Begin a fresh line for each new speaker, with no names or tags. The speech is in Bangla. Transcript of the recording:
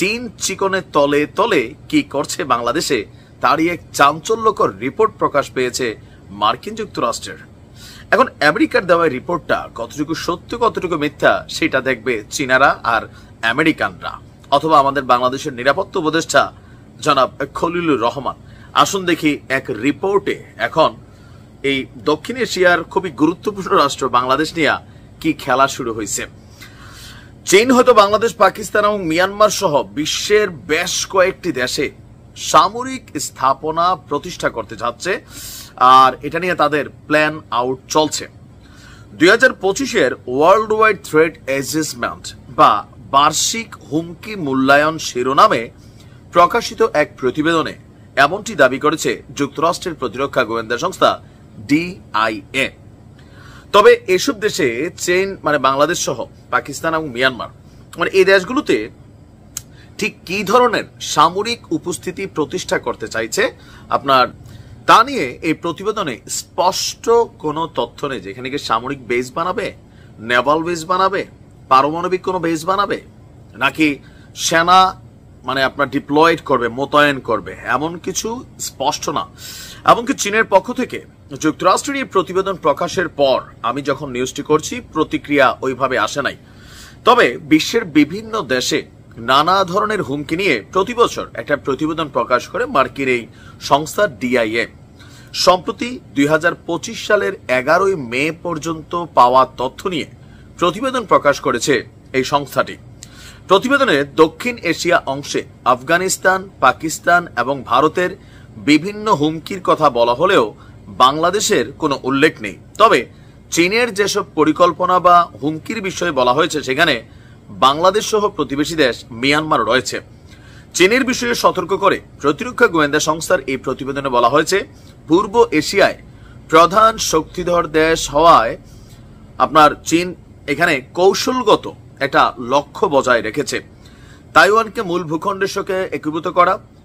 চীন চিকনে তলে তলে কি করছে বাংলাদেশে তারই এক চাঞ্চল্যকর রিপোর্ট প্রকাশ পেয়েছে মার্কিন যুক্তরাষ্ট্রের। এখন আমেরিকার দেওয়া রিপোর্টটা কতটুকু সত্য কতটুকু মিথ্যা সেটা দেখবে চীনারা আর আমেরিকানরা, অথবা আমাদের বাংলাদেশের নিরাপত্তা উপদেষ্টা জনাব খলিলুর রহমান। আসুন দেখি এক রিপোর্টে এখন এই দক্ষিণ এশিয়ার খুবই গুরুত্বপূর্ণ রাষ্ট্র বাংলাদেশ নিয়ে কি খেলা শুরু হয়েছে। চীন হয়তো বাংলাদেশ, পাকিস্তান এবং মিয়ানমার সহ বিশ্বের বেশ কয়েকটি দেশে সামরিক স্থাপনা প্রতিষ্ঠা করতে যাচ্ছে, আর এটা নিয়ে তাদের প্ল্যান আউট চলছে। 2025-এর ওয়ার্ল্ড ওয়াইড থ্রেট অ্যাসেসমেন্ট বা বার্ষিক হুমকি মূল্যায়ন শিরোনামে প্রকাশিত এক প্রতিবেদনে এমনটি দাবি করেছে যুক্তরাষ্ট্রের প্রতিরক্ষা গোয়েন্দা সংস্থা DIA। তবে এসব দেশে চীন বাংলাদেশ সহ পাকিস্তান এবং মিয়ানমার এই দেশগুলোতে ঠিক কি ধরনের সামরিক উপস্থিতি প্রতিষ্ঠা করতে চাইছে আপনার তা নিয়ে এই প্রতিবেদনে স্পষ্ট কোনো তথ্য নেই। যেখানে কি সামরিক বেস বানাবে, নেভাল বেস বানাবে, পারমাণবিক কোনো বেস বানাবে, নাকি সেনা আপনার ডিপ্লয়েড করবে, মোতায়েন করবে, এমন কিছু স্পষ্ট না। এমনকি চীনের পক্ষ থেকে যুক্তরাষ্ট্রের এই প্রতিবেদন প্রকাশের পর আমি যখন নিউজটি করছি প্রতিক্রিয়া ওইভাবে আসে নাই। তবে বিশ্বের বিভিন্ন দেশে নানা ধরনের হুমকি নিয়ে প্রতি বছর একটা প্রতিবেদন প্রকাশ করে মার্কিন এই সংস্থা DIA। সম্প্রতি 2025 সালের 11 মে পর্যন্ত পাওয়া তথ্য নিয়ে প্রতিবেদন প্রকাশ করেছে এই সংস্থাটি। প্রতিবেদনে দক্ষিণ এশিয়া অংশে আফগানিস্তান, পাকিস্তান এবং ভারতের বিভিন্ন হুমকির কথা বলা হলেও বাংলাদেশের কোনো উল্লেখ নেই। তবে চীনের যেসব পরিকল্পনা বা হুমকির বিষয়ে বলা হয়েছে সেখানে বাংলাদেশ সহ প্রতিবেশী দেশ মিয়ানমার রয়েছে। চীনের বিষয়ে সতর্ক করে প্রতিরক্ষা গোয়েন্দা সংস্থার এই প্রতিবেদনে বলা হয়েছে, পূর্ব এশিয়ায় প্রধান শক্তিধর দেশ হওয়ায় চীন এখানে কৌশলগত একটা লক্ষ্য বজায় রেখেছে। তাইওয়ানকে মূল ভূখণ্ডের সঙ্গে একীভূত করা,